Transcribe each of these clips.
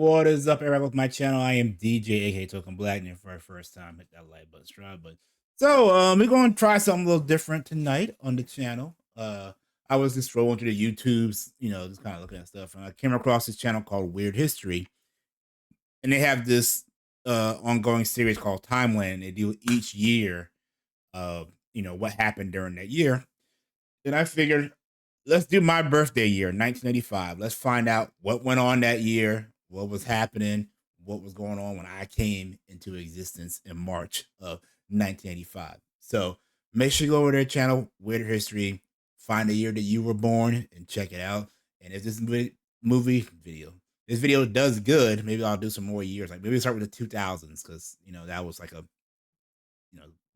What is up, everyone? With my channel, I am DJ, aka Token Black, and for the first time, hit that like button, subscribe button. So, we're gonna try something a little different tonight on the channel. I was just scrolling through the YouTubes, just kind of looking at stuff, and I came across this channel called Weird History, and they have this ongoing series called Timeline. They do each year, what happened during that year. And I figured, let's do my birthday year, 1985. Let's find out what went on that year, what was happening, what was going on when I came into existence in March of 1985. So make sure you go over to their channel, Weird History, find the year that you were born and check it out. And if this video does good, maybe I'll do some more years. Like maybe start with the 2000s because, that was like a,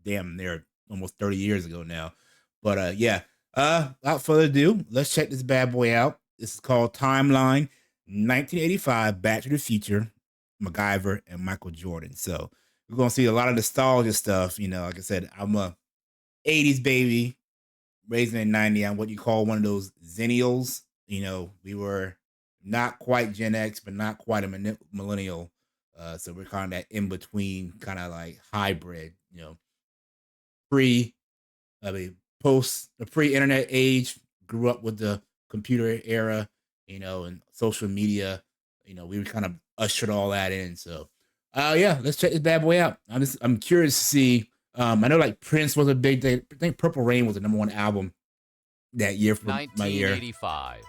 damn near almost 30 years ago now. But yeah. Without further ado, let's check this bad boy out. This is called Timeline 1985, Back to the Future, MacGyver, and Michael Jordan. So we're going to see a lot of nostalgia stuff. Like I said, I'm a 80s baby, raised in 90. I'm what you call one of those zennials. We were not quite Gen X, but not quite a millennial. So we're kind of that in-between, kind of like hybrid, post the pre-internet age, grew up with the computer era, and social media. We kind of ushered all that in. So yeah, let's check this bad boy out. I'm curious to see. I know like Prince was a big day. I think Purple Rain was the #1 album that year for my year. 1985.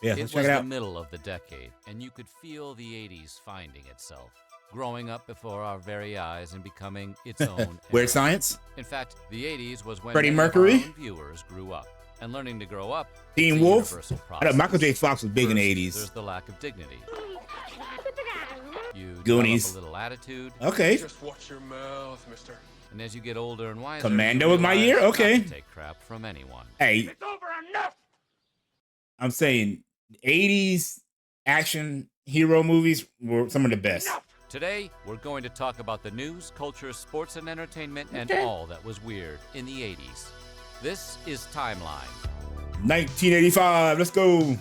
Yeah, it let's was check it the out. middle of the decade, and you could feel the 80s finding itself, growing up before our very eyes and becoming its own. Weird Science. In fact, the 80s was when Freddie many of Mercury. our own viewers grew up, and learning to grow up. Teen is a Wolf. universal I know process. Michael J. Fox was big in the First, 80s. There's the lack of dignity. You Goonies. develop a little attitude. Okay. Just watch your mouth, mister. And as you get older and wiser, Commando you was my realize year? not Okay. to take crap from anyone. Hey, It's over enough. I'm saying 80s action hero movies were some of the best. Today, we're going to talk about the news, culture, sports, and entertainment, and Okay. all that was weird in the 80s. This is Timeline. 1985. Let's go.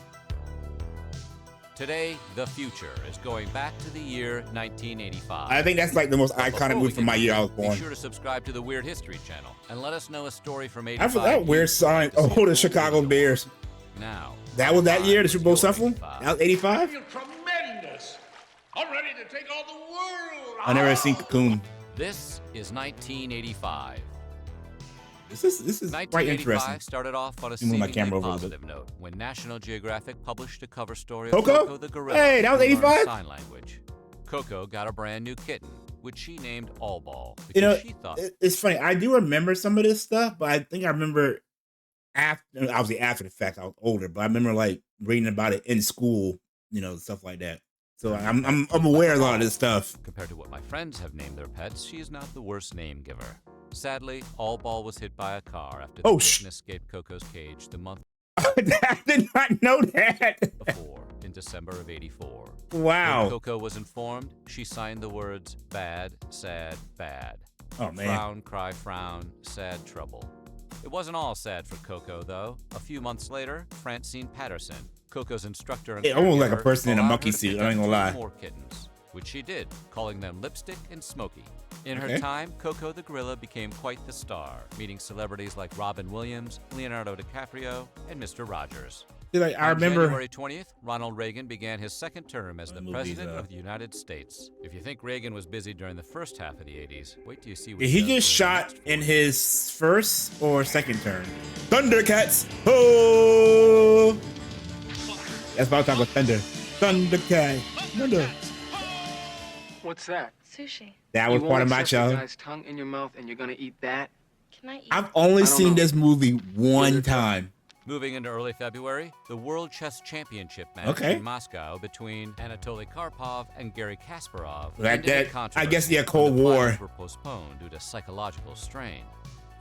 Today, the future is going back to the year 1985. I think that's like the most But iconic before we movie from my year I was continue, born. Be sure to subscribe to the Weird History channel and let us know a story from I 85. forgot Weird Science. Oh, the Chicago Bears. Now, That was that year, the Super Bowl it's shuffle? your That was 85? Feel tremendous. I'm ready to take on the world. I never seen Cocoon. This is 1985. This is quite 1985 interesting. started off on a Let me move my seemingly camera over a little bit. positive note when National Geographic published a cover story Coco? of Coco the gorilla. Hey, that was who learned 85? Sign language. Coco got a brand new kitten, which she named All Ball because she thought It's funny. I do remember some of this stuff, but I think I remember obviously after the fact. I was older, but I remember like reading about it in school, stuff like that. So I'm aware of a lot of this stuff. compared to what my friends have named their pets, she is not the worst name giver. Sadly, All Ball was hit by a car after the kitten escaped Coco's cage the month I did not know that. before, in December of '84. Wow. When Coco was informed, she signed the words bad, sad, bad. Oh man. Frown, cry, frown, sad trouble. It wasn't all sad for Coco, though. A few months later, Francine Patterson, Coco's instructor and It almost like a caregiver, person in a allowed monkey her to suit, pick I ain't up gonna lie. 2 more kittens, which she did, calling them Lipstick and Smokey. In her Okay. time, Coco the gorilla became quite the star, meeting celebrities like Robin Williams, Leonardo DiCaprio, and Mr. Rogers. Like, I On remember. January 20th, Ronald Reagan began his second term as the President of the United States. If you think Reagan was busy during the first half of the 80s, wait till you see what Did he does get during the shot next in 4 his first or second term? Thundercats! Oh! That's what I'm talking about. Thunder. Thundercat. Thunder. What's that? Sushi. That was You part won't of my accept the childhood. guy's tongue in your mouth and you're gonna eat that? Can I eat? I've only I don't seen know. this movie one time. Moving into early February, the World Chess Championship match Okay. in Moscow between Anatoly Karpov and Garry Kasparov. That- ended in that- I controversy guess, yeah, when Cold the War. finals were postponed due to psychological strain.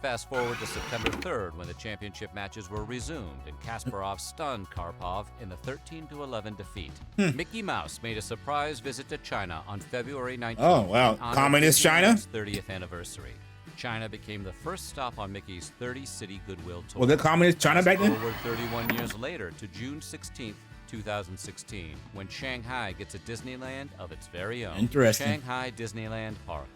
Fast forward to September 3rd when the championship matches were resumed and Kasparov stunned Karpov in the 13-11 defeat. Mickey Mouse made a surprise visit to China on February 19th. Oh, wow. in honor of Communist China? Disneyland's 30th anniversary. China became the first stop on Mickey's 30-city goodwill tour. Was it communist China back then? Forward 31 years later to June 16th, 2016, when Shanghai gets a Disneyland of its very own. Interesting. Shanghai Disneyland Park.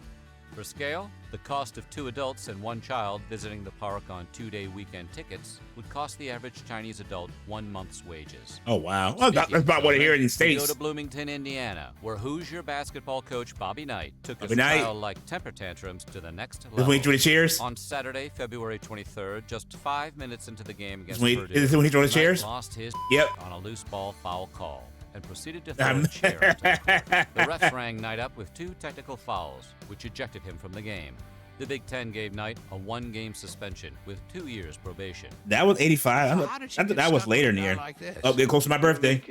For scale, the cost of 2 adults and 1 child visiting the park on 2-day weekend tickets would cost the average Chinese adult 1 month's wages. Oh, wow. Well, that's about what I hear in the We States. go to Bloomington, Indiana, where Hoosier basketball coach Bobby Knight took his Bobby Knight. child-like temper tantrums to the next Just level. when you throw the chairs? On Saturday, February 23rd, just 5 minutes into the game against Is Purdue, this when he throw the Knight chairs? lost his Yep. on a loose ball foul call and proceeded to throw a chair into the court. The refs rang Knight up with 2 technical fouls, which ejected him from the game. The Big Ten gave Knight a 1-game suspension with 2 years probation. That was 85. I thought that was later in the year. Like this? Oh, get close to my birthday.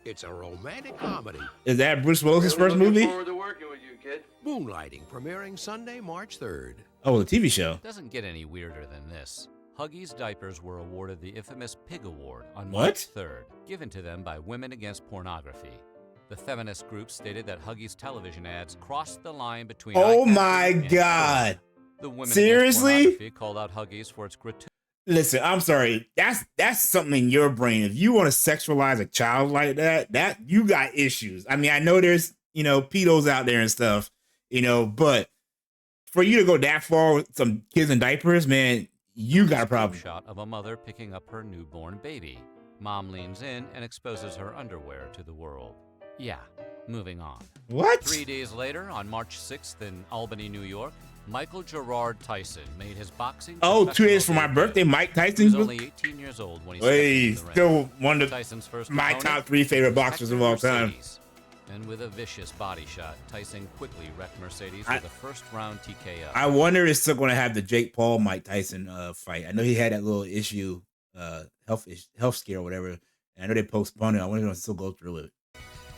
It's a romantic comedy. Is that Bruce Willis' first Looking movie? forward to working with you, kid. Moonlighting, premiering Sunday, March 3rd. Oh, the TV show. Doesn't get any weirder than this. Huggies diapers were awarded the infamous Pig Award on What? March 3rd, given to them by Women Against Pornography. The feminist group stated that Huggies television ads crossed the line between Oh eye-catching my and God. porn. The Women Seriously? Against Pornography called out Huggies for its gratuitous. Listen, I'm sorry. That's something in your brain. If you want to sexualize a child like that you got issues. I mean, I know there's, pedos out there and stuff, but for you to go that far with some kids in diapers, man, you got a problem. Shot of a mother picking up her newborn baby. Mom leans in and exposes her underwear to the world. Yeah, moving on. What? 3 days later, on March 6th in Albany, New York, Michael Gerard Tyson made his boxing. Oh, 2 days for my professional birthday, debut. Mike He Tyson. was only 18 years old when he stepped Hey, into the ring. still one of Tyson's first my opponent, top 3 favorite boxers of all Hector time. Mercedes. And with a vicious body shot, Tyson quickly wrecked Mercedes I- with a first-round TKO. I wonder if it's still going to have the Jake Paul Mike Tyson fight. I know he had that little issue, health scare or whatever. And I know they postponed it. I wonder if they'll still go through it.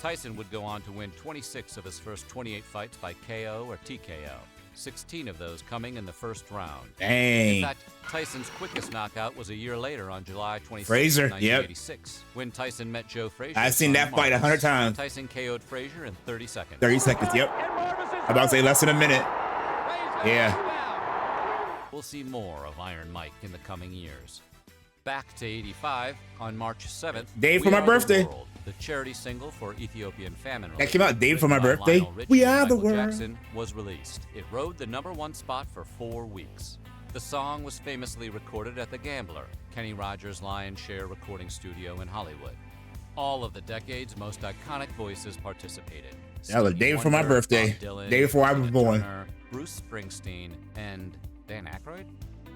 Tyson would go on to win 26 of his first 28 fights by KO or TKO, 16 of those coming in the first round. In Dang. fact, Tyson's quickest knockout was a year later on July 26, Frazier, yep. 1986, when Tyson met Joe Frazier. I've seen that fight 100 times. Tyson KO'd Frazier in 30 seconds. 30 seconds, yep. I'm about to say less than a minute. Yeah. We'll see more of Iron Mike in the coming years. Back to 85, on March 7th, Day for We my Are the birthday. World, the charity single for Ethiopian famine That relief, came out day for my written by birthday. Lionel Richie We and are the Michael world. Jackson, was released. It rode the #1 spot for 4 weeks. The song was famously recorded at the Gambler, Kenny Rogers' lion's share recording studio in Hollywood. All of the decade's most iconic voices participated. That was the day before my Wonder, birthday. Bob Dylan, Day before I was Tina born. Turner, Bruce Springsteen, and Dan Aykroyd?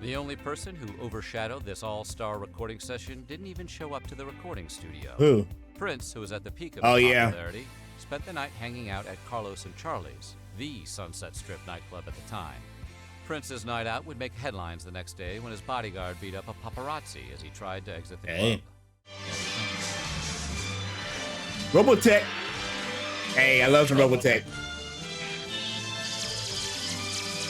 The only person who overshadowed this all-star recording session didn't even show up to the recording studio. Who? Prince, who was at the peak of Oh, his yeah. popularity, spent the night hanging out at Carlos and Charlie's, the Sunset Strip nightclub at the time. Prince's night out would make headlines the next day when his bodyguard beat up a paparazzi as he tried to exit the Hey. club. Robotech. Hey, I love some Robotech.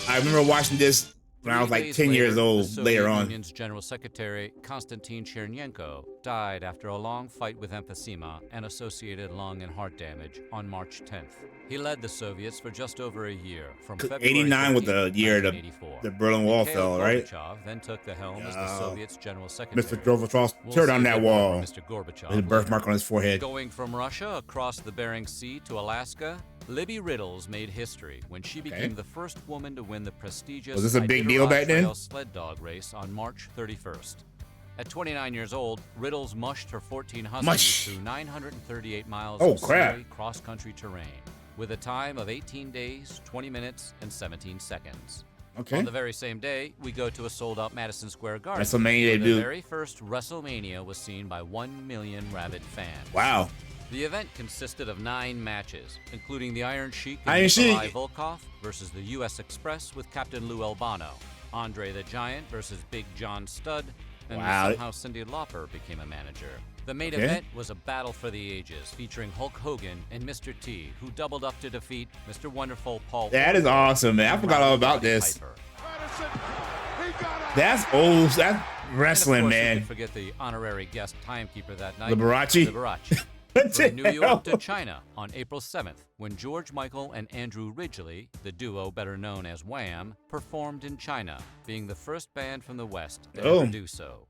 I remember watching this when I was 3 like days 10 years later, old, the Soviet later on. Union's General Secretary Konstantin Chernenko died after a long fight with emphysema and associated lung and heart damage on March 10th. He led the Soviets for just over a year, from February 89 was the 13th, year 1984. the Berlin Wall Mikhail fell, right? Gorbachev then took the helm as the Yeah. Soviets' General Secretary. Mr. Gorbachev, We'll tear see down a that bit more wall. from Mr. Gorbachev His birthmark later. on his forehead. Going from Russia across the Bering Sea to Alaska, Libby Riddles made history when she became the first woman to win the prestigious Was this a big deal Iditarod back then? Trail sled dog race on March 31st. At 29 years old, Riddles mushed her 14 Huskies Mush. through 938 miles Oh, of crap. snowy cross-country terrain with a time of 18 days, 20 minutes, and 17 seconds. Okay. On the very same day, we go to a sold-out Madison Square Garden. WrestleMania, where the dude. very first WrestleMania was seen by 1 million rabid fans. Wow. The event consisted of 9 matches, including the Iron Sheik and Iron Nikolai Sheik. Volkov versus the U.S. Express with Captain Lou Albano, Andre the Giant versus Big John Studd, and Wow. somehow Cyndi Lauper became a manager. The main Okay. event was a battle for the ages, featuring Hulk Hogan and Mr. T, who doubled up to defeat Mr. Wonderful Paul. That is Walker awesome, man. I and forgot all Roddy about Roddy this. Piper. That's old. That's And of wrestling, course, you man. could forget the honorary guest timekeeper that night, Liberace. Liberace. What the From New York to hell? China on April 7th, when George Michael and Andrew Ridgeley, the duo better known as Wham, performed in China, being the first band from the West to Oh. ever do so.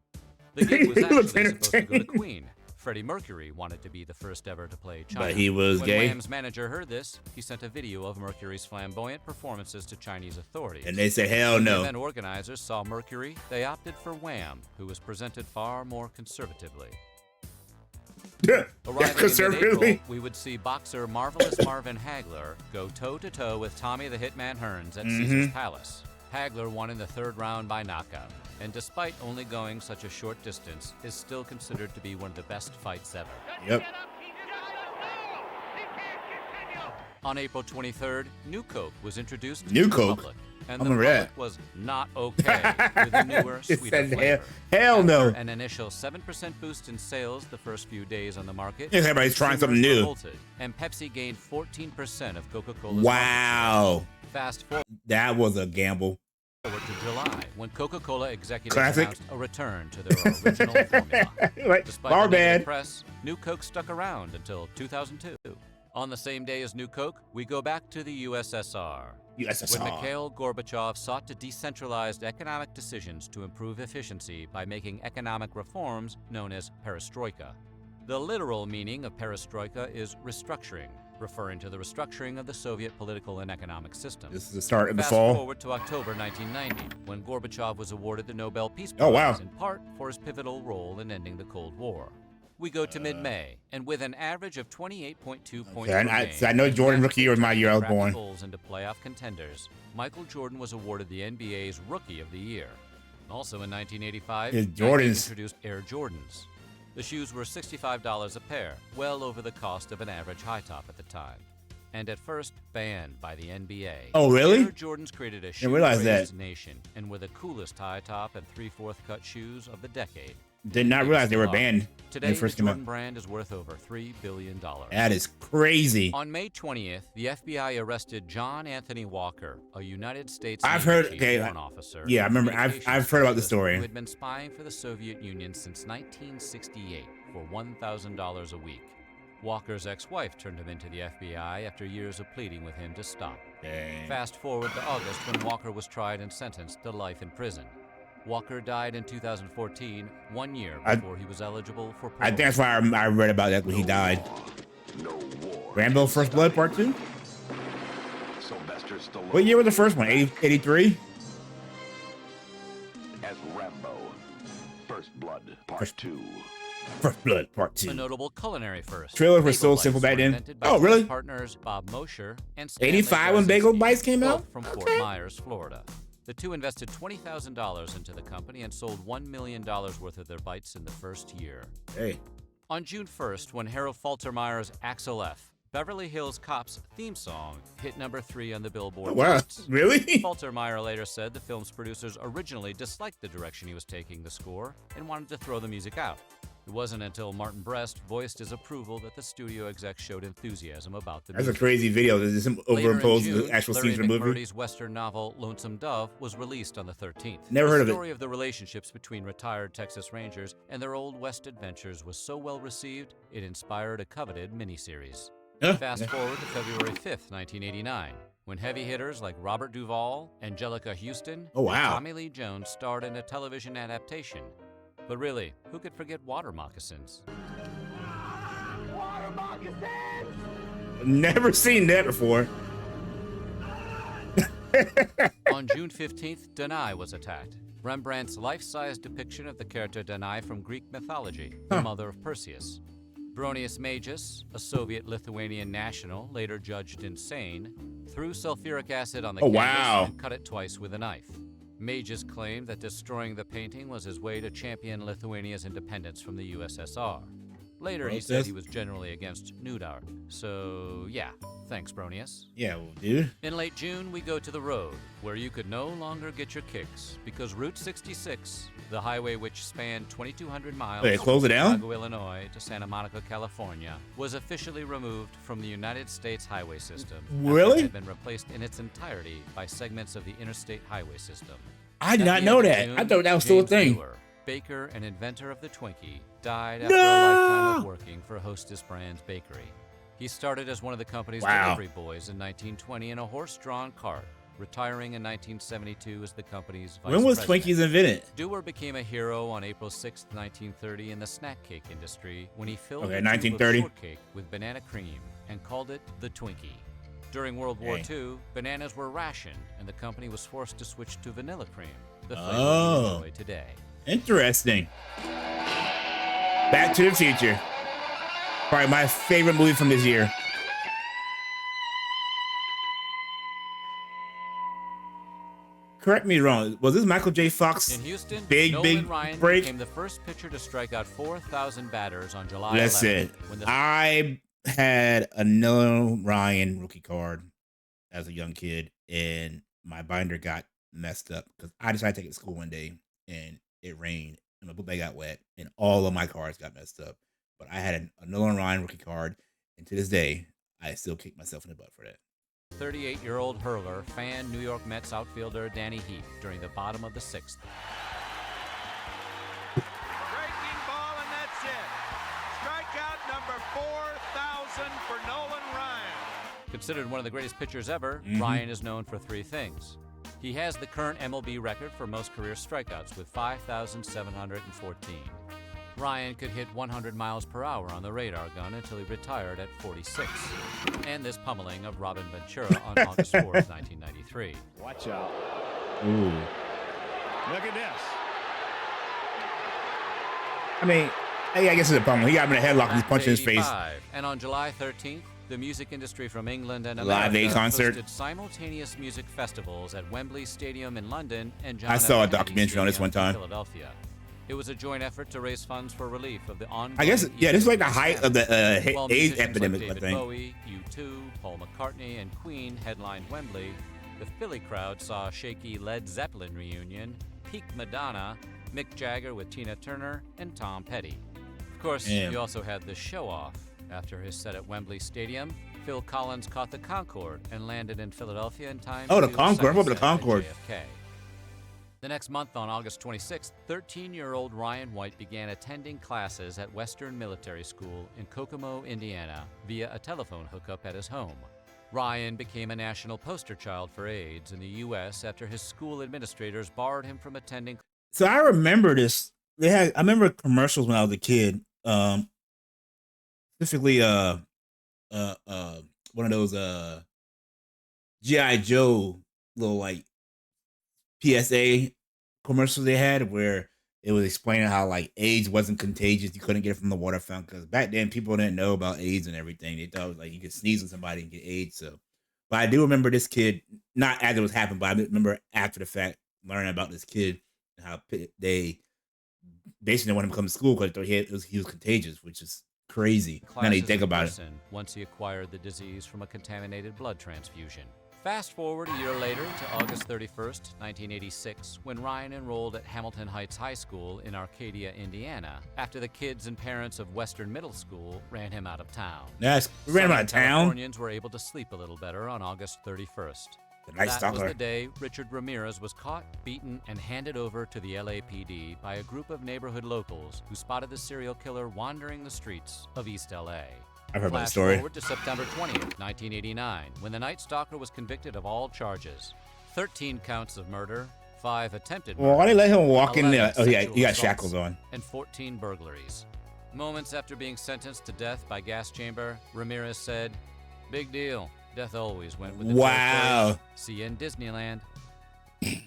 The gig was He looks actually supposed to go to entertaining. Queen, Freddie Mercury wanted to be the first ever to play China. But he was when gay. Wham's manager heard this, he sent a video of Mercury's flamboyant performances to Chinese authorities. And they said, hell When no. the event organizers saw Mercury, they opted for Wham, who was presented far more conservatively. Arriving in Conservatively. mid-April, we would see boxer Marvelous Marvin Hagler go toe-to-toe with Tommy the Hitman Hearns at Caesar's Palace. Hagler won in the third round by knockout, and despite only going such a short distance, is still considered to be one of the best fights ever. Yep. On April 23rd, New Coke was introduced New to the Coke? public, and I the remember public that. was not okay with the newer, It sweeter said flavor. hell no. After an initial 7% boost in sales the first few days on the market, Yeah, everybody's trying something consumers new. revolted, and Pepsi gained 14% of Coca-Cola's Wow. market share. Fast forward That was a gamble. to July, when Coca-Cola executives Classic. announced a return to their original formula. Like, Despite bar the negative bad. press, New Coke stuck around until 2002. On the same day as New Coke, we go back to the USSR. When USSR. Mikhail Gorbachev sought to decentralize economic decisions to improve efficiency by making economic reforms known as perestroika. The literal meaning of perestroika is restructuring, referring to the restructuring of the Soviet political and economic system. This is the start of the Fast fall. forward to October 1990, when Gorbachev was awarded the Nobel Peace Prize, Oh, wow. in part for his pivotal role in ending the Cold War. We go to mid-May, and with an average of 28.2 points Okay, per I game, know and Jordan massive rookie year was my year I was rapid born. goals into playoff contenders, Michael Jordan was awarded the NBA's Rookie of the Year. Also in 1985, His Nike Jordans. introduced Air Jordans. The shoes were $65 a pair, well over the cost of an average high top at the time. And at first, banned by the NBA. Oh, really? Air Jordans created a shoe realize that. crazed nation and were the coolest high top and 3/4 cut shoes of the decade. Did not realize they were banned Today, when the they first came Jordan out. brand is worth over $3 billion. That is crazy. On May 20th, the FBI arrested John Anthony Walker, a United States I've Navy heard- chief okay, warrant officer. yeah, I and remember- communications I've heard about the specialist story. Who had been spying for the Soviet Union since 1968 for $1,000 a week. Walker's ex-wife turned him into the FBI after years of pleading with him to stop. Dang. Fast forward to August when Walker was tried and sentenced to life in prison. Walker died in 2014, 1 year before he was eligible for parole. I think that's why I read about that when he died. No war. Rambo First Blood Part 2? Sylvester Stallone What year was the first one? 83? as Rambo. First Blood Part First- 2. First Blood Part A 2. notable culinary first. Trailers were Bagel so bites simple back were then. invented by Oh, really? Ford partners Bob Mosher and Stanley 85 when Bagel Krasinski, Bites came both out? from Okay. Fort Myers, Florida. The two invested $20,000 into the company and sold $1 million worth of their bites in the first year. Hey. On June 1st, when Harold Faltermeyer's Axel F., Beverly Hills Cop's theme song hit number 3 on the Billboard Wow. charts. Really? Faltermeyer later said the film's producers originally disliked the direction he was taking the score and wanted to throw the music out. It wasn't until Martin Brest voiced his approval that the studio execs showed enthusiasm about the That's a music. crazy video. There's some Later in overimposed June, the actual Larry scenes of the movie. McMurtry's Western novel Lonesome Dove was released on the 13th. Never heard of The it. story of the relationships between retired Texas Rangers and their Old West adventures was so well received, it inspired a coveted miniseries. Huh? Fast forward to February 5th, 1989, when heavy hitters like Robert Duvall, Angelica Houston, Oh, wow. and Tommy Lee Jones starred in a television adaptation. But really, who could forget water moccasins? Never seen that before. On June 15th, Danae was attacked. Rembrandt's life-size depiction of the character Danae from Greek mythology, the mother of Perseus. Bronius Magus, a Soviet-Lithuanian national later judged insane, threw sulfuric acid on the Oh, canvas wow. and cut it twice with a knife. Magus claimed that destroying the painting was his way to champion Lithuania's independence from the USSR. Later, he said Protest? he was generally against nude art. So, yeah, thanks, Bronius. Yeah, well, dude. In late June, we go to the road, where you could no longer get your kicks, because Route 66, the highway which spanned 2,200 miles Wait, from close it down? Chicago, Illinois to Santa Monica, California, was officially removed from the United States highway system. after Really? It had been replaced in its entirety by segments of the interstate highway system. I did At not the know end of that. June, I thought that was still a James thing. Brewer, baker and inventor of the Twinkie, died after a No! lifetime of working for Hostess Brands Bakery. He started as one of the company's Wow. delivery boys in 1920 in a horse-drawn cart, retiring in 1972 as the company's vice When was president. Twinkies invented? Dewar became a hero on April 6, 1930 in the snack cake industry when he filled Okay, a tube of 1930. shortcake with banana cream and called it the Twinkie. During World War II, bananas were rationed and the company was forced to switch to vanilla cream, the flavor we enjoy today. Interesting. Back to the Future. Probably my favorite movie from this year. Correct me wrong. Was this Michael J. Fox In Houston, big Nolan Ryan break? became the first pitcher to strike out 4,000 batters on July 11th. Listen, When the I had a Nolan Ryan rookie card as a young kid, and my binder got messed up because I decided to take it to school one day, and it rained, and my book bag got wet, and all of my cards got messed up. But I had a Nolan Ryan rookie card, and to this day, I still kick myself in the butt for that. 38-year-old hurler fanned New York Mets outfielder Danny Heath during the bottom of the 6th. Breaking ball, and that's it. Strikeout number 4,000 for Nolan Ryan. Considered one of the greatest pitchers ever, Ryan is known for three things. He has the current MLB record for most career strikeouts with 5,714. Ryan could hit 100 miles per hour on the radar gun until he retired at 46. And this pummeling of Robin Ventura on August 4th, 1993. Watch out. Ooh. Look at this. I mean, hey, I guess it's a problem. He got him in a headlock and he's punching his face. 85. And on July 13th, the music industry from England and Live America Aid concert. hosted simultaneous music festivals at Wembley Stadium in London and John I F. saw a Kennedy documentary on this Stadium one time. in Philadelphia. It was a joint effort to raise funds for relief of the ongoing. I guess, yeah, this is like the height of the While AIDS musicians epidemic, like I David think. Bowie, U2, Paul McCartney, and Queen headlined Wembley. The Philly crowd saw a shaky Led Zeppelin reunion, peak Madonna, Mick Jagger with Tina Turner, and Tom Petty. Of course, you also had the show-off. After his set at Wembley Stadium, Phil Collins caught the Concorde and landed in Philadelphia in time. Oh, to the do a Concorde. second What about the set at Concorde? JFK. The next month, on August 26th, 13-year-old Ryan White began attending classes at Western Military School in Kokomo, Indiana, via a telephone hookup at his home. Ryan became a national poster child for AIDS in the U.S. after his school administrators barred him from attending. So I remember this. I remember commercials when I was a kid. Specifically, one of those G.I. Joe little like PSA commercials they had where it was explaining how like AIDS wasn't contagious. You couldn't get it from the water fountain because back then people didn't know about AIDS and everything. They thought it was like you could sneeze on somebody and get AIDS. So, but I do remember this kid, not as it was happening, but I remember after the fact learning about this kid and how they basically didn't want him to come to school because they thought he was contagious, which is crazy. Now that you think about it. Once he acquired the disease from a contaminated blood transfusion. Fast forward a year later to August 31st, 1986, when Ryan enrolled at Hamilton Heights High School in Arcadia, Indiana, after the kids and parents of Western Middle School ran him out of town. Yes, we ran him out of town. Californians were able to sleep a little better on August 31st. That was the day Richard Ramirez was caught, beaten, and handed over to the LAPD by a group of neighborhood locals who spotted the serial killer wandering the streets of East LA. I've heard about the Flash story. forward to September 20th, 1989, when the Night Stalker was convicted of all charges. 13 counts of murder, 5 attempted murder. Well, why they let him walk in 11 there? Oh, yeah, sexual he got assaults, shackles on. And 14 burglaries. Moments after being sentenced to death by gas chamber, Ramirez said, "Big deal. Death always went with the Wow. territory. See you in Disneyland."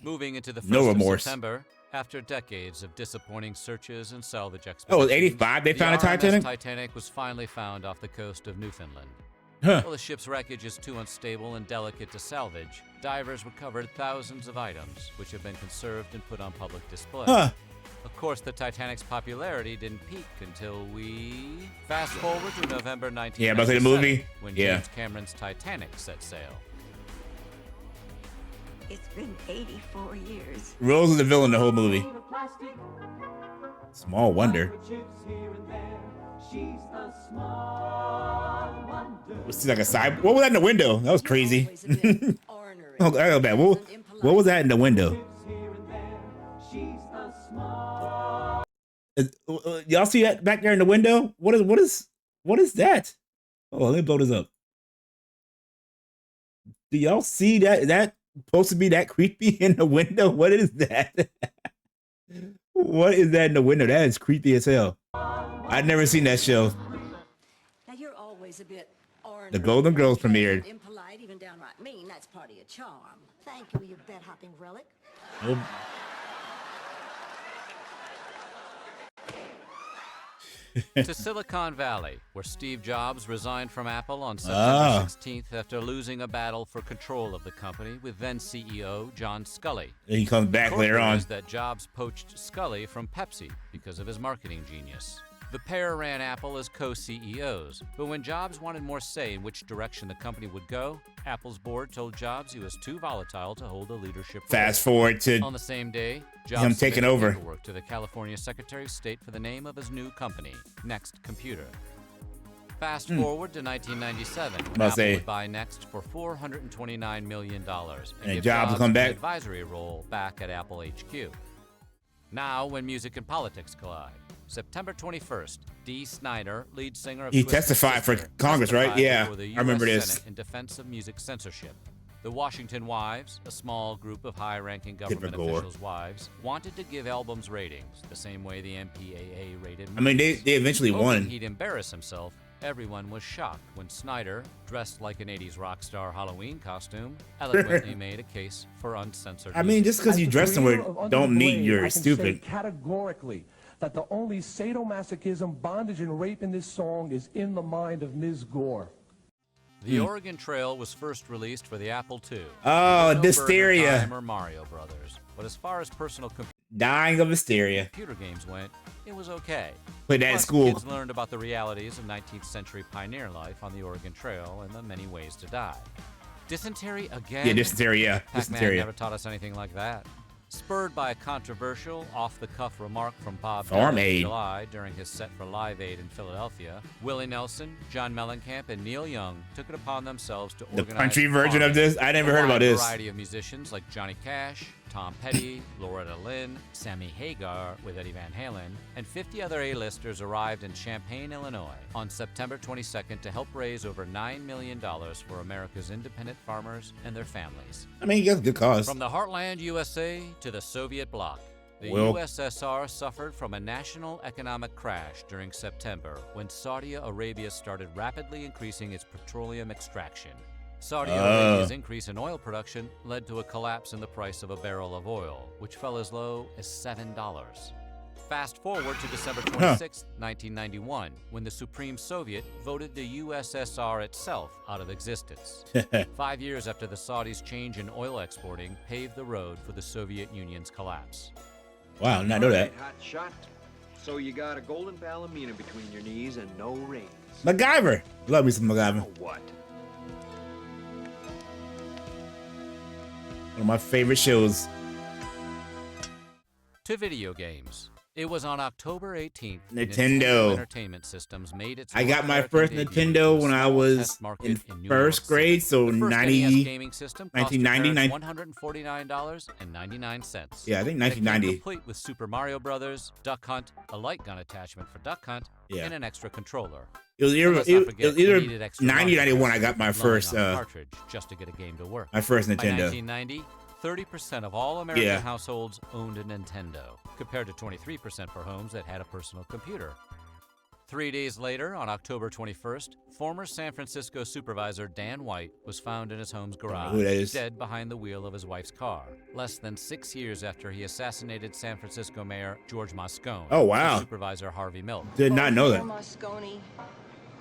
Moving into the 1st No of remorse. September, after decades of disappointing searches and salvage Oh, expeditions, it was 85 they found the a Titanic? Titanic was finally found off the coast of Newfoundland. Huh. While the ship's wreckage is too unstable and delicate to salvage, divers recovered thousands of items, which have been conserved and put on public display. Huh. Of course, the Titanic's popularity didn't peak until we fast forward to November 1997, Yeah, about to say the movie? when Yeah. James Cameron's Titanic set sail. It's been 84 years. Rose is the villain the whole movie. Small wonder. Looks like a side. What was that in the window? That was crazy. Oh, I go back. What was that in the window? Y'all see that back there in the window? What is that? Oh, let me blow this up. Do y'all see that supposed to be that creepy in the window? What is that? What is that in the window? That is creepy as hell. I've never seen that show. Now you're always a bit ornery. The Golden Girls premiered. Impolite, even downright mean. That's part of your charm. Thank you, you bed-hopping relic. Oh. To Silicon Valley, where Steve Jobs resigned from Apple on September 16th after losing a battle for control of the company with then CEO John Sculley. He comes back later on. That Jobs poached Sculley from Pepsi because of his marketing genius. The pair ran Apple as co-CEOs, but when Jobs wanted more say in which direction the company would go, Apple's board told Jobs he was too volatile to hold a leadership role. Fast forward to on the same day, Jobs him taking over paperwork to the California Secretary of State for the name of his new company, Next Computer. Fast forward to 1997, when Apple would buy Next for $429 million and give Jobs Jobs come an back. advisory role back at Apple HQ. Now, when music and politics collide. September 21st, Dee Snider, lead singer of he Twisted testified for Sister, Congress, right? testified Yeah, before the I remember US this. Senate in defense of music censorship. The Washington Wives, a small group of high-ranking government officials' wives, wanted to give albums ratings the same way the MPAA rated movies. I mean, they eventually Hoping won. He'd embarrass himself. Everyone was shocked when Snyder, dressed like an 80s rock star Halloween costume, eloquently made a case for uncensored I mean, just because you dress somewhere don't mean you're stupid. Categorically, that the only sadomasochism, bondage, and rape in this song is in the mind of Ms. Gore. The Oregon Trail was first released for the Apple II. Oh, no Hysteria. Burger Time or Mario Brothers. But as far as personal Dying of hysteria. computer games went, it was okay. Played that in Plus, school. Kids learned about the realities of 19th century pioneer life on the Oregon Trail and the many ways to die. Dysentery again? Yeah, dysentery, yeah. Pac-Man Dysentery. never taught us anything like that. Spurred by a controversial, off-the-cuff remark from Bob Farm Dylan in Aid. July during his set for Live Aid in Philadelphia, Willie Nelson, John Mellencamp, and Neil Young took it upon themselves to The organize country version Farm of Aid. this? I never A heard about wide this. variety of musicians like Johnny Cash, Tom Petty, Loretta Lynn, Sammy Hagar with Eddie Van Halen, and 50 other A-listers arrived in Champaign, Illinois on September 22nd to help raise over $9 million for America's independent farmers and their families. I mean, that's a good cause. From the heartland USA to the Soviet bloc, the Well- USSR suffered from a national economic crash during September when Saudi Arabia started rapidly increasing its petroleum extraction. Saudi Arabia's increase in oil production led to a collapse in the price of a barrel of oil, which fell as low as $7. Fast forward to December 26, 1991, when the Supreme Soviet voted the USSR itself out of existence. 5 years after the Saudis' change in oil exporting paved the road for the Soviet Union's collapse. Wow, I did not know that. Hot shot. So you got a golden ballerina between your knees and no rings. MacGyver. Love me some MacGyver. Oh, what? One of my favorite shows. To video games. It was on October 18th. Nintendo. Entertainment Systems made its I got my North first American debut Nintendo in a when I small was test market in New first York City. grade, so The first 90 NES gaming system cost 1999. $149.99. Yeah, I think And it came 1990. complete with Super Mario Brothers, Duck Hunt, a light gun attachment for Duck Hunt, Yeah. and an extra controller. It was And either, let's not it forget, was you either needed extra 90 or cartridges, 91 I got my loading first on a cartridge just to get a game to work. my first By Nintendo. 1990, 30% of all American Yeah. households owned a Nintendo, compared to 23% for homes that had a personal computer. 3 days later, on October 21st, former San Francisco supervisor Dan White was found in his home's garage, who that is. dead behind the wheel of his wife's car, less than 6 years after he assassinated San Francisco Mayor George Moscone. Oh, wow. and Supervisor Harvey Milk. Did not know that. Moscone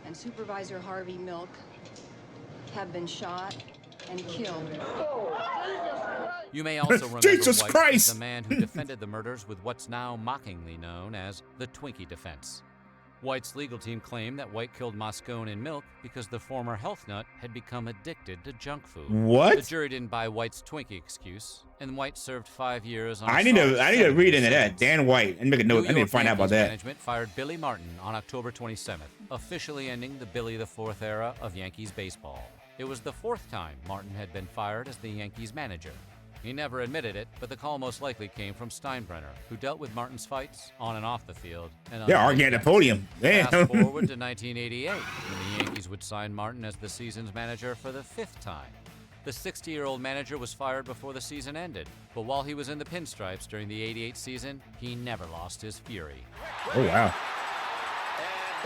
and Supervisor Harvey Milk have been shot and killed. You may also remember Jesus White Christ! as the man who defended the murders with what's now mockingly known as the Twinkie defense. White's legal team claimed that White killed Moscone and Milk because the former health nut had become addicted to junk food. What? The jury didn't buy White's Twinkie excuse, and White served 5 years on I a need to solid read into sentence. that. Dan White. And make a note. New I need to York find out about Yankees that. Management fired Billy Martin on October 27th, officially ending the Billy the Fourth era of Yankees baseball. It was the fourth time Martin had been fired as the Yankees manager. He never admitted it, but the call most likely came from Steinbrenner, who dealt with Martin's fights on and off the field. And They're arguing at the podium. Damn. Fast forward to 1988, when the Yankees would sign Martin as the season's manager for the fifth time. The 60-year-old manager was fired before the season ended, but while he was in the pinstripes during the '88 season, he never lost his fury. Oh, wow.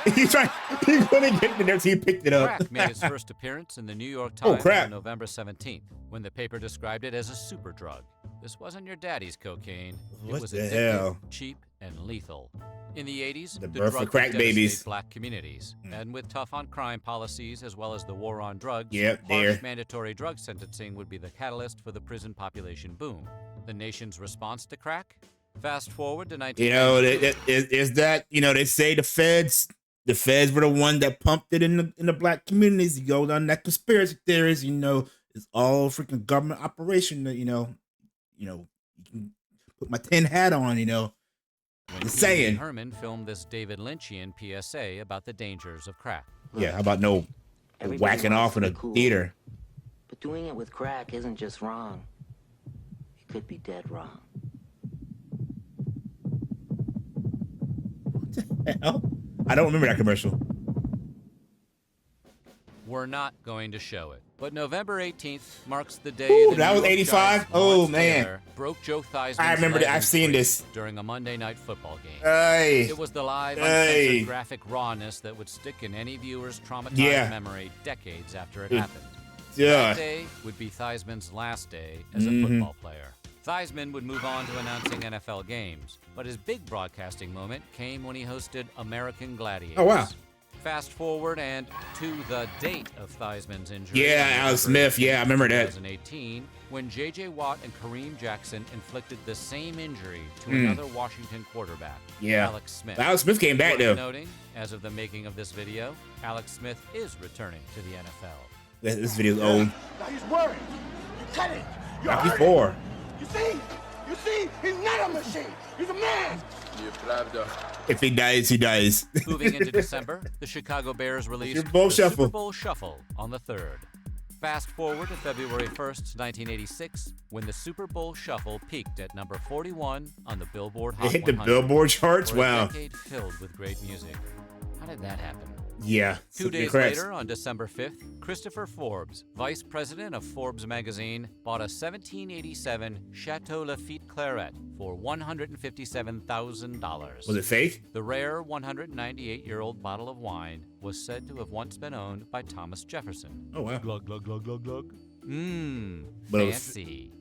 He couldn't get in there, so he picked it up. Crack made its first appearance in the New York Times crap. on November 17th, when the paper described it as a super drug. This wasn't your daddy's cocaine. What it was the addictive, hell? cheap, and lethal. In the 80s, The the birth drug of crack would devastate babies. black communities, and with tough on crime policies as well as the war on drugs, Yep, harsh there. mandatory drug sentencing would be the catalyst for the prison population boom. The nation's response to crack? Fast forward to 1992. You know, is that, you know, they say the feds were the one that pumped it in the black communities. You go down that conspiracy theories, you know, it's all freaking government operation that, you know, you can put my tin hat on, you know. When Just Pee Wee saying. Herman filmed this David Lynchian PSA about the dangers of crack. Yeah, how about no Everybody whacking wants off in to a be cool. theater? But doing it with crack isn't just wrong. It could be dead wrong. Hell? I don't remember that commercial. We're not going to show it. But November 18th marks the day Ooh, the that New was York 85? Giants' Oh, Lawrence man. Taylor broke Joe Theismann's I remember that. I've legend seen streak this. during a Monday night football game. Hey. It was the live, Hey. uncensored graphic rawness that would stick in any viewer's traumatized Yeah. memory decades after it It- happened. Yeah. That day would be Theismann's last day as a football player. Theismann would move on to announcing NFL games, but his big broadcasting moment came when he hosted American Gladiators. Oh, wow. Fast forward and to the date of Theismann's injury. Yeah, on Alex November Smith. Yeah, I remember that. 2018, when J.J. Watt and Kareem Jackson inflicted the same injury to another Washington quarterback, Yeah. Alex Smith. Alex Smith came back, Worth though. noting, as of the making of this video, Alex Smith is returning to the NFL. This video's old. Now he's worried. You cut it. You're Rocky hurting. 4. You see, he's not a machine. He's a man. If he dies, he dies. Moving into December, the Chicago Bears released Super Bowl the Shuffle. Super Bowl Shuffle on the 3rd. Fast forward to February 1st, 1986, when the Super Bowl Shuffle peaked at number 41 on the Billboard Hot It hit the 100. Billboard charts? For a Wow. decade filled with great music. How did that happen? Yeah. 2 days later, on December 5th, Christopher Forbes, vice president of Forbes magazine, bought a 1787 Chateau Lafite Claret for $157,000. Was it fake? The rare 198-year-old bottle of wine was said to have once been owned by Thomas Jefferson. Oh, wow. Glug, glug, glug, glug, glug. Mmm, But it was- fancy.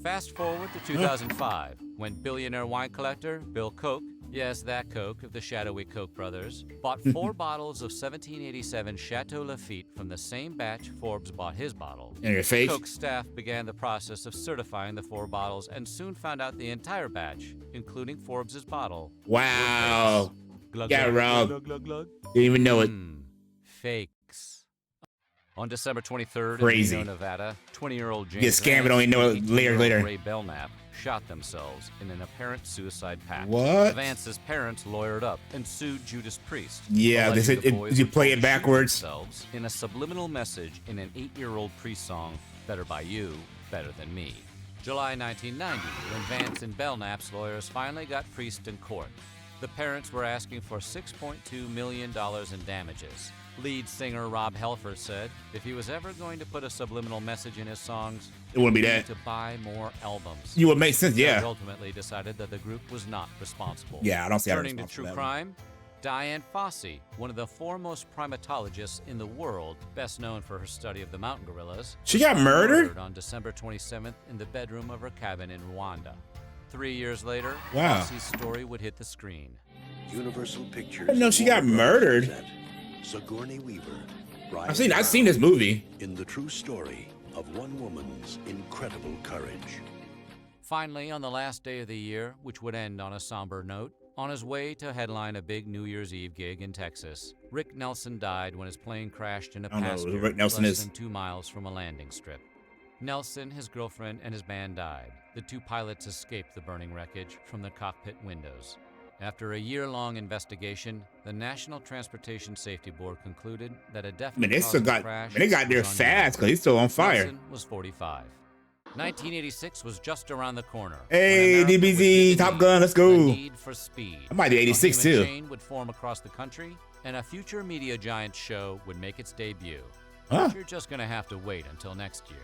Fast forward to 2005, when billionaire wine collector Bill Koch, yes, that Koch of the shadowy Koch brothers, bought 4 bottles of 1787 Chateau Lafite from the same batch Forbes bought his bottle. And they're fake? Koch's staff began the process of certifying the 4 bottles and soon found out the entire batch, including Forbes' bottle, Wow. were fakes. Glug, Got glug, robbed. glug, glug, glug. Didn't even know it. Fakes. On December 23rd Crazy. in Reno, Nevada, 20-year-old Get James scammed, Vance don't even know and it later, 18-year-old later. Ray Belknap shot themselves in an apparent suicide pact. What? Vance's parents lawyered up and sued Judas Priest. Yeah, they alleging said the it- boys you were play told it to shoot backwards. themselves in a subliminal message in an 8-year-old Priest song, Better by You, Better Than Me. July 1990, when Vance and Belknap's lawyers finally got Priest in court. The parents were asking for $6.2 million in damages. Lead singer Rob Halford said if he was ever going to put a subliminal message in his songs, It wouldn't be he that. needed to buy more albums. You would make sense, The judge yeah. ultimately decided that the group was not responsible. Yeah, I don't see how Turning to responsible true that one. crime, Diane Fossey, one of the foremost primatologists in the world, best known for her study of the mountain gorillas, She was got found murdered? on December 27th in the bedroom of her cabin in Rwanda. 3 years later, Wow. Fossey's story would hit the screen. Universal Pictures. I didn't know she got murdered. Sigourney Weaver. I've seen this movie. In the true story of one woman's incredible courage. Finally, on the last day of the year, which would end on a somber note, on his way to headline a big New Year's Eve gig in Texas, Rick Nelson died when his plane crashed in a I don't know who pasture Rick Nelson less is. than 2 miles from a landing strip. Nelson, his girlfriend, and his band died. The 2 pilots escaped the burning wreckage from the cockpit windows. After a year-long investigation, the National Transportation Safety Board concluded that a I definite mean, they cause still of got, the crash they got there was unknown. fast because he's still on fire. Nelson was 45. 1986 was just around the corner. Hey, when America would DBZ, hit the Top need- Gun, let's the go. need for speed. I might do 86 A human too. chain would form across the country, and a future media giant show would make its debut. Huh. But you're just gonna have to wait until next year.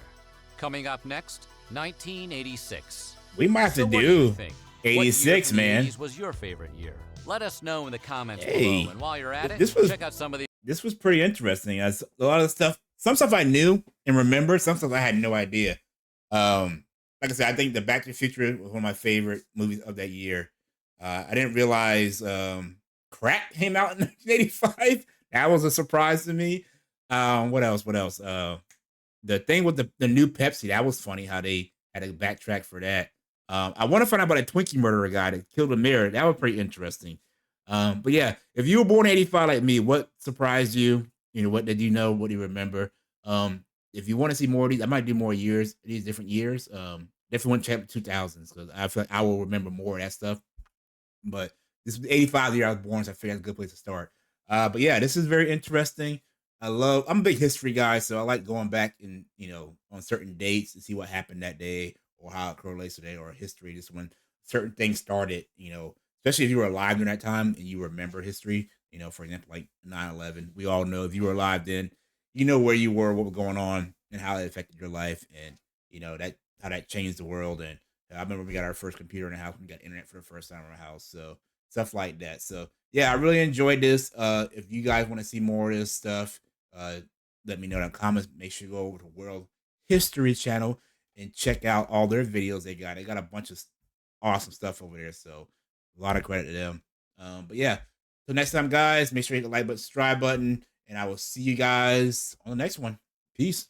Coming up next, 1986. We might have to So what do do you think? What year 86, from the man. 80s was your favorite year? Let us know in the comments Hey, below. And while you're at this it, was check out some of the this was pretty interesting. As a lot of the stuff, some stuff I knew and remembered, some stuff I had no idea. Like I said, I think the Back to the Future was one of my favorite movies of that year. I didn't realize Crack came out in 1985. That was a surprise to me. What else? What else? The thing with the new Pepsi, that was funny how they had to backtrack for that. I want to find out about a Twinkie murderer guy that killed a mayor. That was pretty interesting. But yeah, if you were born in 85 like me, what surprised you? You know, what did you know? What do you remember? If you want to see more of these, I might do more years, these different years. Definitely want to check the 2000s because I feel like I will remember more of that stuff. But this was 85 the year I was born, so I figured that's a good place to start. But yeah, this is very interesting. I'm a big history guy, so I like going back and, you know, on certain dates to see what happened that day or how it correlates today or history, just when certain things started, you know, especially if you were alive during that time and you remember history, you know, for example, like 9/11. We all know if you were alive then, you know where you were, what was going on, and how it affected your life, and you know that how that changed the world. And I remember we got our first computer in the house, we got internet for the first time in our house, so stuff like that. So yeah, I really enjoyed this. If you guys want to see more of this stuff, let me know in the comments. Make sure you go over to World History channel and check out all their videos they got. They got a bunch of awesome stuff over there, so a lot of credit to them. But yeah, till next time, guys, make sure you hit the like button, subscribe button, and I will see you guys on the next one. Peace.